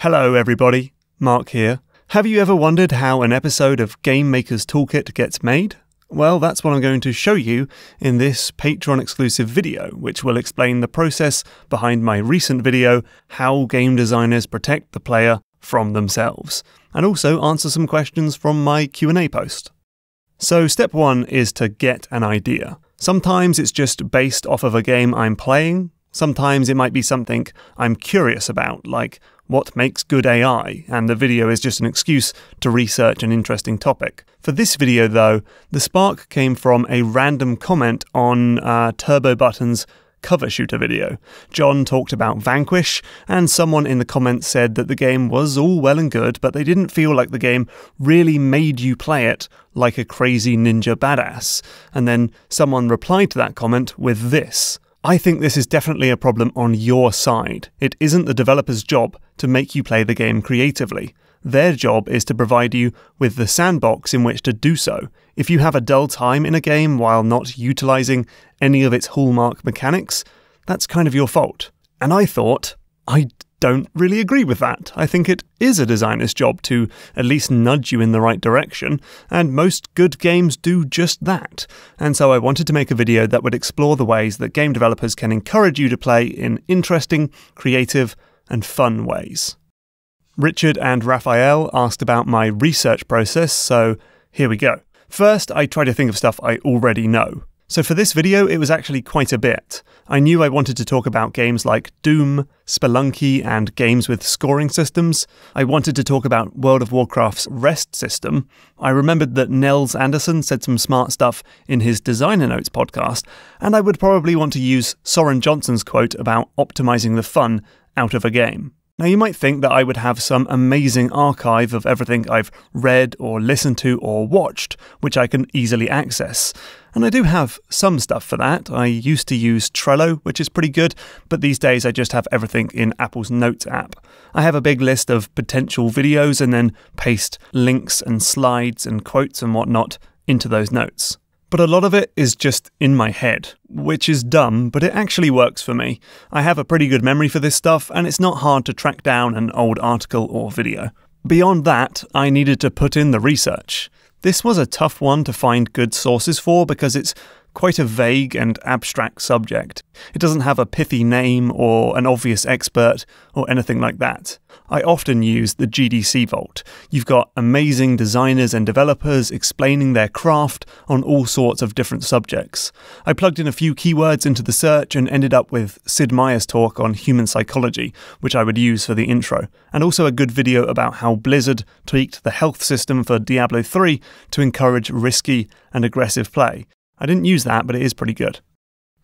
Hello everybody, Mark here. Have you ever wondered how an episode of Game Maker's Toolkit gets made? Well, that's what I'm going to show you in this Patreon exclusive video, which will explain the process behind my recent video, How Game Designers Protect the Player from Themselves, and also answer some questions from my Q&A post. So step 1 is to get an idea. Sometimes it's just based off of a game I'm playing. Sometimes it might be something I'm curious about, like what makes good AI, and the video is just an excuse to research an interesting topic. For this video though, the spark came from a random comment on Turbo Button's cover shooter video. John talked about Vanquish, and someone in the comments said that the game was all well and good, but they didn't feel like the game really made you play it like a crazy ninja badass. And then someone replied to that comment with this: I think this is definitely a problem on your side. It isn't the developer's job to make you play the game creatively. Their job is to provide you with the sandbox in which to do so. If you have a dull time in a game while not utilizing any of its hallmark mechanics, that's kind of your fault. And I thought, I don't really agree with that. I think it is a designer's job to at least nudge you in the right direction, and most good games do just that. And so I wanted to make a video that would explore the ways that game developers can encourage you to play in interesting, creative, and fun ways. Richard and Raphael asked about my research process, so here we go. First, I try to think of stuff I already know. So for this video, it was actually quite a bit. I knew I wanted to talk about games like Doom, Spelunky, and games with scoring systems. I wanted to talk about World of Warcraft's rest system. I remembered that Nels Anderson said some smart stuff in his Designer Notes podcast, and I would probably want to use Soren Johnson's quote about optimizing the fun out of a game. Now you might think that I would have some amazing archive of everything I've read or listened to or watched, which I can easily access. And I do have some stuff for that. I used to use Trello, which is pretty good, but these days I just have everything in Apple's Notes app. I have a big list of potential videos and then paste links and slides and quotes and whatnot into those notes. But a lot of it is just in my head, which is dumb, but it actually works for me. I have a pretty good memory for this stuff, and it's not hard to track down an old article or video. Beyond that, I needed to put in the research. This was a tough one to find good sources for because it's quite a vague and abstract subject. It doesn't have a pithy name or an obvious expert or anything like that. I often use the GDC Vault. You've got amazing designers and developers explaining their craft on all sorts of different subjects. I plugged in a few keywords into the search and ended up with Sid Meier's talk on human psychology, which I would use for the intro, and also a good video about how Blizzard tweaked the health system for Diablo 3 to encourage risky and aggressive play. I didn't use that, but it is pretty good.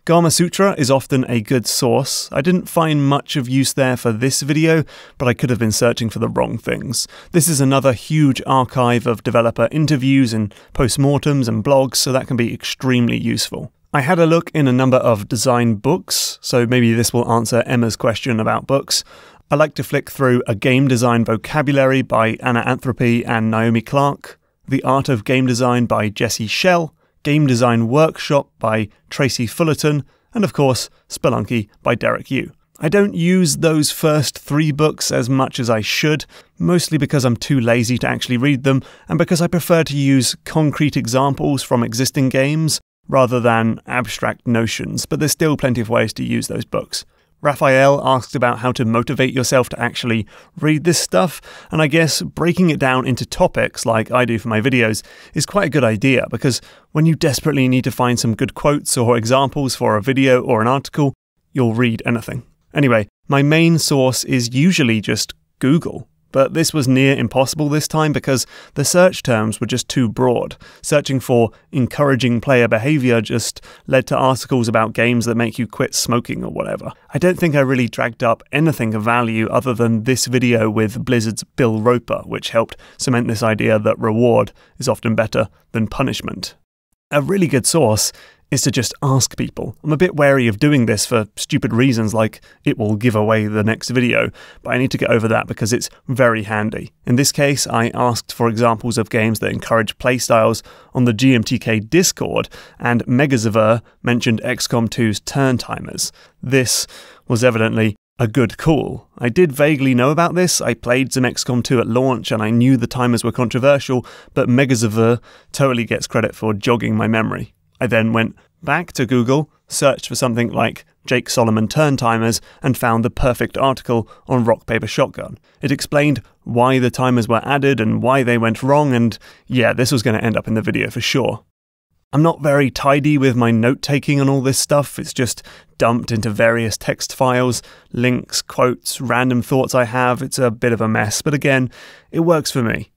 Gama Sutra is often a good source. I didn't find much of use there for this video, but I could have been searching for the wrong things. This is another huge archive of developer interviews and postmortems and blogs, so that can be extremely useful. I had a look in a number of design books, so maybe this will answer Emma's question about books. I like to flick through A Game Design Vocabulary by Anna Anthropy and Naomi Clark, The Art of Game Design by Jesse Schell, Game Design Workshop by Tracy Fullerton, and of course, Spelunky by Derek Yu. I don't use those first 3 books as much as I should, mostly because I'm too lazy to actually read them, and because I prefer to use concrete examples from existing games rather than abstract notions, but there's still plenty of ways to use those books. Raphael asked about how to motivate yourself to actually read this stuff, and I guess breaking it down into topics like I do for my videos is quite a good idea, because when you desperately need to find some good quotes or examples for a video or an article, you'll read anything. Anyway, my main source is usually just Google. But this was near impossible this time because the search terms were just too broad. Searching for encouraging player behavior just led to articles about games that make you quit smoking or whatever. I don't think I really dragged up anything of value other than this video with Blizzard's Bill Roper, which helped cement this idea that reward is often better than punishment. A really good source is to just ask people. I'm a bit wary of doing this for stupid reasons like it will give away the next video, but I need to get over that because it's very handy. In this case, I asked for examples of games that encourage playstyles on the GMTK Discord, and Megazaver mentioned XCOM 2's turn timers. This was evidently A good call. I did vaguely know about this. I played some XCOM 2 at launch and I knew the timers were controversial, but Megazavur totally gets credit for jogging my memory. I then went back to Google, searched for something like Jake Solomon turn timers, and found the perfect article on Rock Paper Shotgun. It explained why the timers were added and why they went wrong, and yeah, this was going to end up in the video for sure. I'm not very tidy with my note-taking on all this stuff. It's just dumped into various text files, links, quotes, random thoughts I have. It's a bit of a mess, but again, it works for me.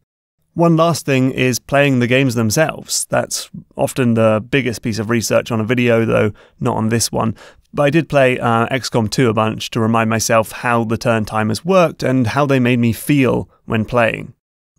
One last thing is playing the games themselves. That's often the biggest piece of research on a video, though not on this one. But I did play XCOM 2 a bunch to remind myself how the turn timers worked and how they made me feel when playing.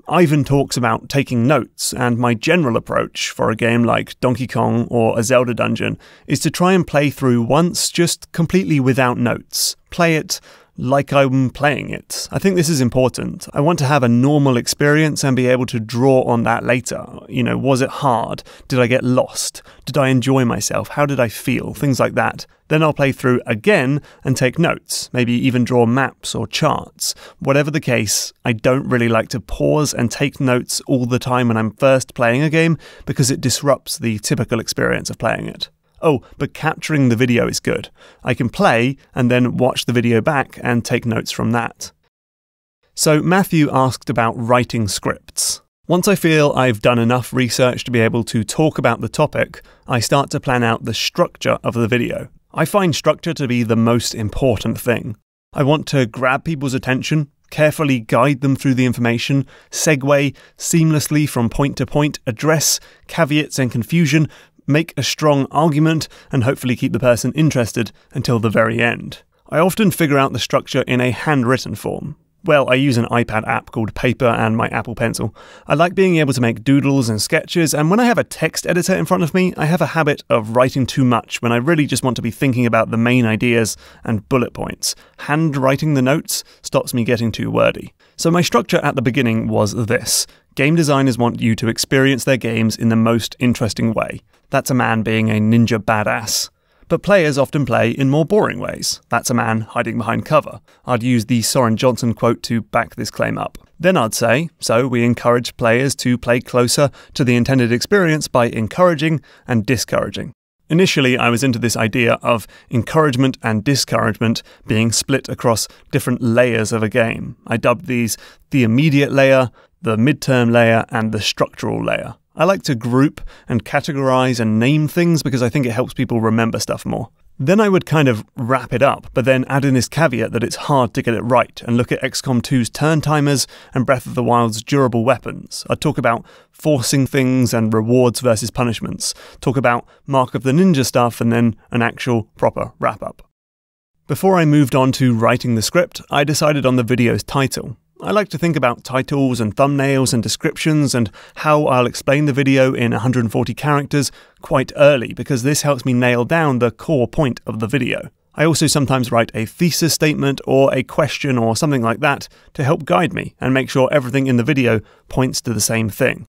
Ivan talks about taking notes, and my general approach for a game like Donkey Kong or a Zelda dungeon is to try and play through once just completely without notes. Play it like I'm playing it. I think this is important. I want to have a normal experience and be able to draw on that later. You know, was it hard? Did I get lost? Did I enjoy myself? How did I feel? Things like that. Then I'll play through again and take notes, maybe even draw maps or charts. Whatever the case, I don't really like to pause and take notes all the time when I'm first playing a game because it disrupts the typical experience of playing it. Oh, but capturing the video is good. I can play and then watch the video back and take notes from that. So Matthew asked about writing scripts. Once I feel I've done enough research to be able to talk about the topic, I start to plan out the structure of the video. I find structure to be the most important thing. I want to grab people's attention, carefully guide them through the information, segue seamlessly from point to point, address caveats and confusion, make a strong argument, and hopefully keep the person interested until the very end. I often figure out the structure in a handwritten form. Well, I use an iPad app called Paper and my Apple Pencil. I like being able to make doodles and sketches, and when I have a text editor in front of me, I have a habit of writing too much when I really just want to be thinking about the main ideas and bullet points. Handwriting the notes stops me getting too wordy. So my structure at the beginning was this. Game designers want you to experience their games in the most interesting way. That's a man being a ninja badass. But players often play in more boring ways. That's a man hiding behind cover. I'd use the Soren Johnson quote to back this claim up. Then I'd say, so we encourage players to play closer to the intended experience by encouraging and discouraging. Initially, I was into this idea of encouragement and discouragement being split across different layers of a game. I dubbed these the immediate layer, the midterm layer, and the structural layer. I like to group and categorize and name things because I think it helps people remember stuff more. Then I would kind of wrap it up, but then add in this caveat that it's hard to get it right and look at XCOM 2's turn timers and Breath of the Wild's durable weapons. I'd talk about forcing things and rewards versus punishments, talk about Mark of the Ninja stuff, and then an actual proper wrap-up. Before I moved on to writing the script, I decided on the video's title. I like to think about titles and thumbnails and descriptions and how I'll explain the video in 140 characters quite early because this helps me nail down the core point of the video. I also sometimes write a thesis statement or a question or something like that to help guide me and make sure everything in the video points to the same thing.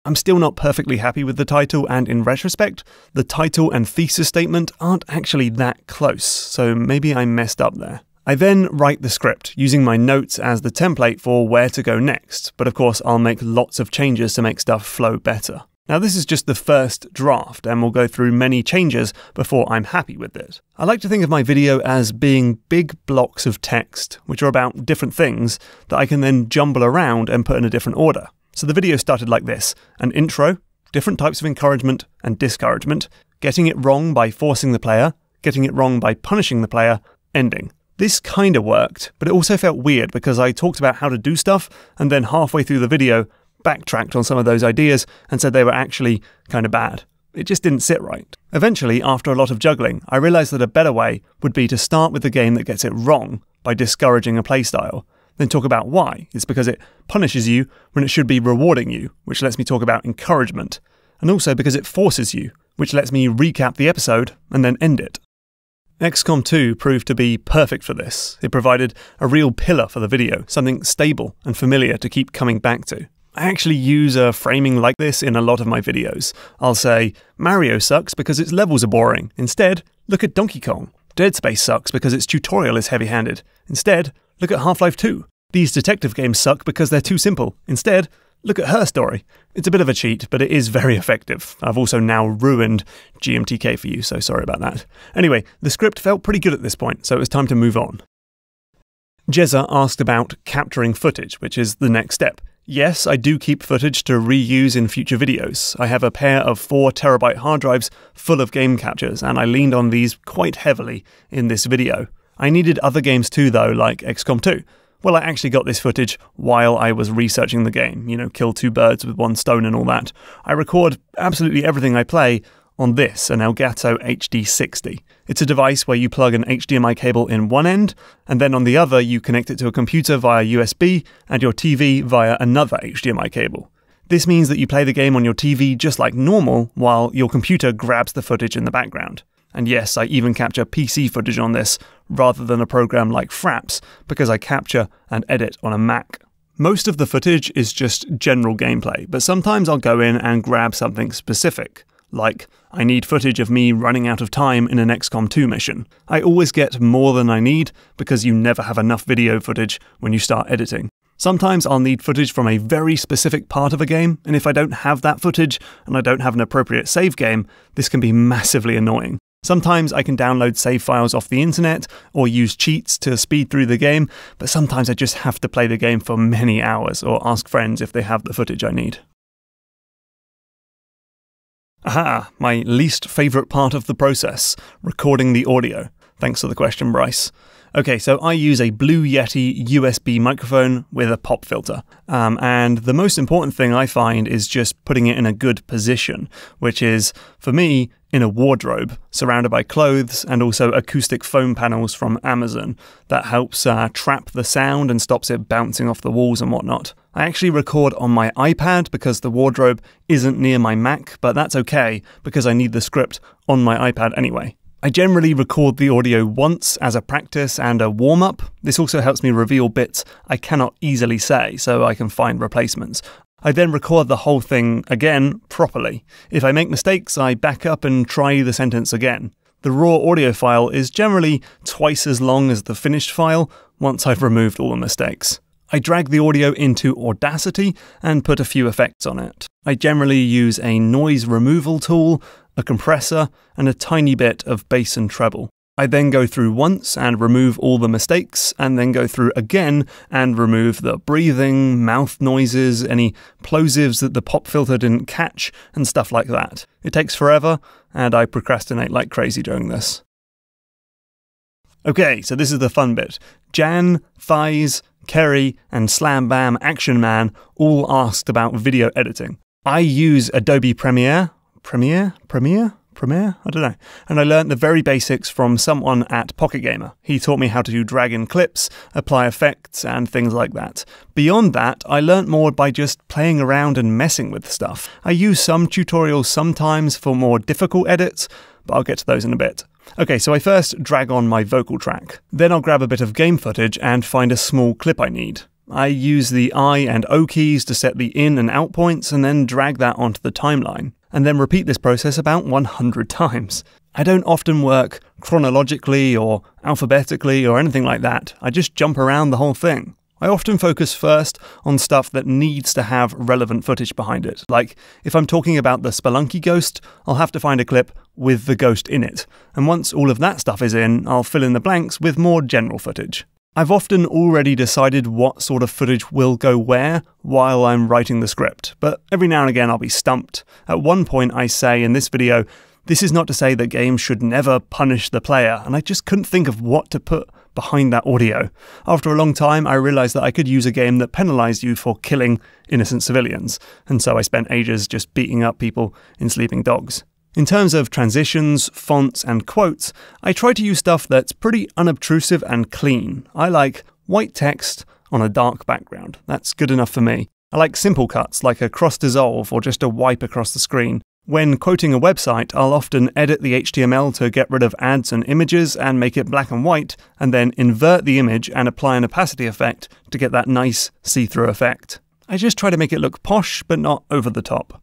I'm still not perfectly happy with the title, and in retrospect, the title and thesis statement aren't actually that close, so maybe I messed up there. I then write the script, using my notes as the template for where to go next, but of course I'll make lots of changes to make stuff flow better. Now this is just the first draft, and we'll go through many changes before I'm happy with it. I like to think of my video as being big blocks of text, which are about different things that I can then jumble around and put in a different order. So the video started like this: an intro, different types of encouragement and discouragement, getting it wrong by forcing the player, getting it wrong by punishing the player, ending. This kind of worked, but it also felt weird because I talked about how to do stuff and then halfway through the video backtracked on some of those ideas and said they were actually kind of bad. It just didn't sit right. Eventually, after a lot of juggling, I realised that a better way would be to start with the game that gets it wrong by discouraging a playstyle, then talk about why. It's because it punishes you when it should be rewarding you, which lets me talk about encouragement, and also because it forces you, which lets me recap the episode and then end it. XCOM 2 proved to be perfect for this. It provided a real pillar for the video, something stable and familiar to keep coming back to. I actually use a framing like this in a lot of my videos. I'll say, Mario sucks because its levels are boring. Instead, look at Donkey Kong. Dead Space sucks because its tutorial is heavy-handed. Instead, look at Half-Life 2. These detective games suck because they're too simple. Instead, look at Her Story. It's a bit of a cheat, but it is very effective. I've also now ruined GMTK for you, so sorry about that. Anyway, the script felt pretty good at this point, so it was time to move on. Jezza asked about capturing footage, which is the next step. Yes, I do keep footage to reuse in future videos. I have a pair of 4 terabyte hard drives full of game captures, and I leaned on these quite heavily in this video. I needed other games too though, like XCOM 2. Well, I actually got this footage while I was researching the game, kill 2 birds with 1 stone and all that. I record absolutely everything I play on this, an Elgato HD60. It's a device where you plug an HDMI cable in one end, and then on the other you connect it to a computer via USB and your TV via another HDMI cable. This means that you play the game on your TV just like normal, while your computer grabs the footage in the background. And yes, I even capture PC footage on this, rather than a program like Fraps, because I capture and edit on a Mac. Most of the footage is just general gameplay, but sometimes I'll go in and grab something specific. Like, I need footage of me running out of time in an XCOM 2 mission. I always get more than I need, because you never have enough video footage when you start editing. Sometimes I'll need footage from a very specific part of a game, and if I don't have that footage, and I don't have an appropriate save game, this can be massively annoying. Sometimes I can download save files off the internet, or use cheats to speed through the game, but sometimes I just have to play the game for many hours, or ask friends if they have the footage I need. Aha, my least favourite part of the process, recording the audio. Thanks for the question, Bryce. Okay, so I use a Blue Yeti USB microphone with a pop filter. And the most important thing I find is just putting it in a good position, which is, for me, in a wardrobe, surrounded by clothes and also acoustic foam panels from Amazon that helps trap the sound and stops it bouncing off the walls and whatnot. I actually record on my iPad because the wardrobe isn't near my Mac, but that's okay because I need the script on my iPad anyway. I generally record the audio once as a practice and a warm-up. This also helps me reveal bits I cannot easily say, so I can find replacements. I then record the whole thing again properly. If I make mistakes, I back up and try the sentence again. The raw audio file is generally twice as long as the finished file once I've removed all the mistakes. I drag the audio into Audacity and put a few effects on it. I generally use a noise removal tool, a compressor, and a tiny bit of bass and treble. I then go through once and remove all the mistakes, and then go through again and remove the breathing, mouth noises, any plosives that the pop filter didn't catch, and stuff like that. It takes forever, and I procrastinate like crazy during this. Okay, so this is the fun bit. Jan, Thighs, Kerry, and Slam Bam Action Man all asked about video editing. I use Adobe Premiere? I don't know. And I learnt the very basics from someone at Pocket Gamer. He taught me how to drag in clips, apply effects, and things like that. Beyond that, I learnt more by just playing around and messing with stuff. I use some tutorials sometimes for more difficult edits, but I'll get to those in a bit. Okay, so I first drag on my vocal track. Then I'll grab a bit of game footage and find a small clip I need. I use the I and O keys to set the in and out points and then drag that onto the timeline, and then repeat this process about 100 times. I don't often work chronologically or alphabetically or anything like that. I just jump around the whole thing. I often focus first on stuff that needs to have relevant footage behind it. Like, if I'm talking about the Spelunky ghost, I'll have to find a clip with the ghost in it. And once all of that stuff is in, I'll fill in the blanks with more general footage. I've often already decided what sort of footage will go where while I'm writing the script, but every now and again I'll be stumped. At one point I say in this video, this is not to say that games should never punish the player, and I just couldn't think of what to put behind that audio. After a long time I realised that I could use a game that penalised you for killing innocent civilians, and so I spent ages just beating up people in sleeping dogs. In terms of transitions, fonts, and quotes, I try to use stuff that's pretty unobtrusive and clean. I like white text on a dark background. That's good enough for me. I like simple cuts, like a cross dissolve or just a wipe across the screen. When quoting a website, I'll often edit the HTML to get rid of ads and images and make it black and white, and then invert the image and apply an opacity effect to get that nice see-through effect. I just try to make it look posh, but not over the top.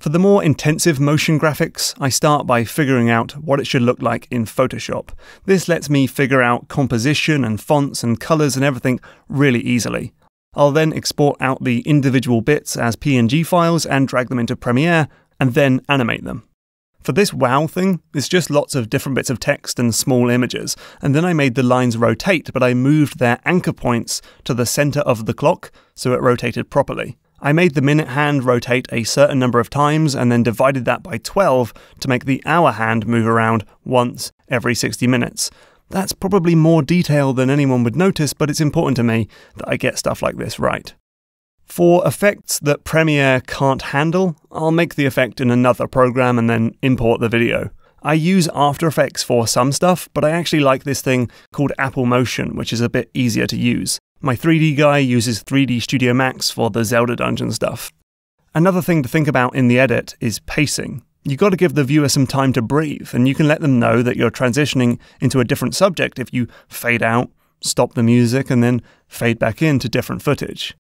For the more intensive motion graphics, I start by figuring out what it should look like in Photoshop. This lets me figure out composition and fonts and colors and everything really easily. I'll then export out the individual bits as PNG files and drag them into Premiere, and then animate them. For this wow thing, it's just lots of different bits of text and small images, and then I made the lines rotate, but I moved their anchor points to the center of the clock so it rotated properly. I made the minute hand rotate a certain number of times and then divided that by 12 to make the hour hand move around once every 60 minutes. That's probably more detail than anyone would notice, but it's important to me that I get stuff like this right. For effects that Premiere can't handle, I'll make the effect in another program and then import the video. I use After Effects for some stuff, but I actually like this thing called Apple Motion, which is a bit easier to use. My 3D guy uses 3D Studio Max for the Zelda dungeon stuff. Another thing to think about in the edit is pacing. You've got to give the viewer some time to breathe, and you can let them know that you're transitioning into a different subject if you fade out, stop the music, and then fade back into different footage.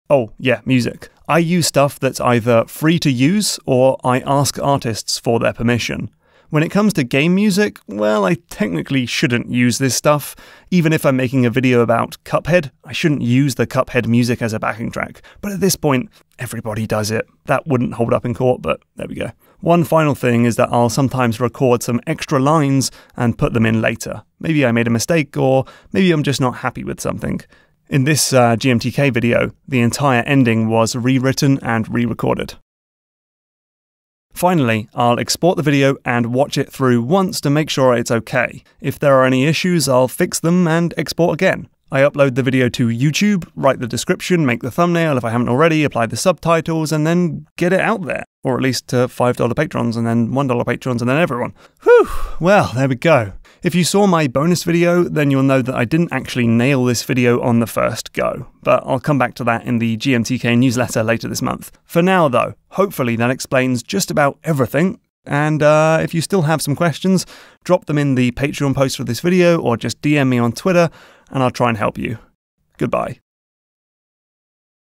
Oh, yeah, music. I use stuff that's either free to use or I ask artists for their permission. When it comes to game music, well, I technically shouldn't use this stuff. Even if I'm making a video about Cuphead, I shouldn't use the Cuphead music as a backing track. But at this point, everybody does it. That wouldn't hold up in court, but there we go. One final thing is that I'll sometimes record some extra lines and put them in later. Maybe I made a mistake, or maybe I'm just not happy with something. In this GMTK video, the entire ending was rewritten and re-recorded. Finally, I'll export the video and watch it through once to make sure it's okay. If there are any issues, I'll fix them and export again. I upload the video to YouTube, write the description, make the thumbnail if I haven't already, apply the subtitles, and then get it out there. Or at least to $5 patrons and then $1 patrons and then everyone. Whew! Well, there we go. If you saw my bonus video, then you'll know that I didn't actually nail this video on the first go, but I'll come back to that in the GMTK newsletter later this month. For now though, hopefully that explains just about everything, and if you still have some questions, drop them in the Patreon post for this video or just DM me on Twitter and I'll try and help you. Goodbye.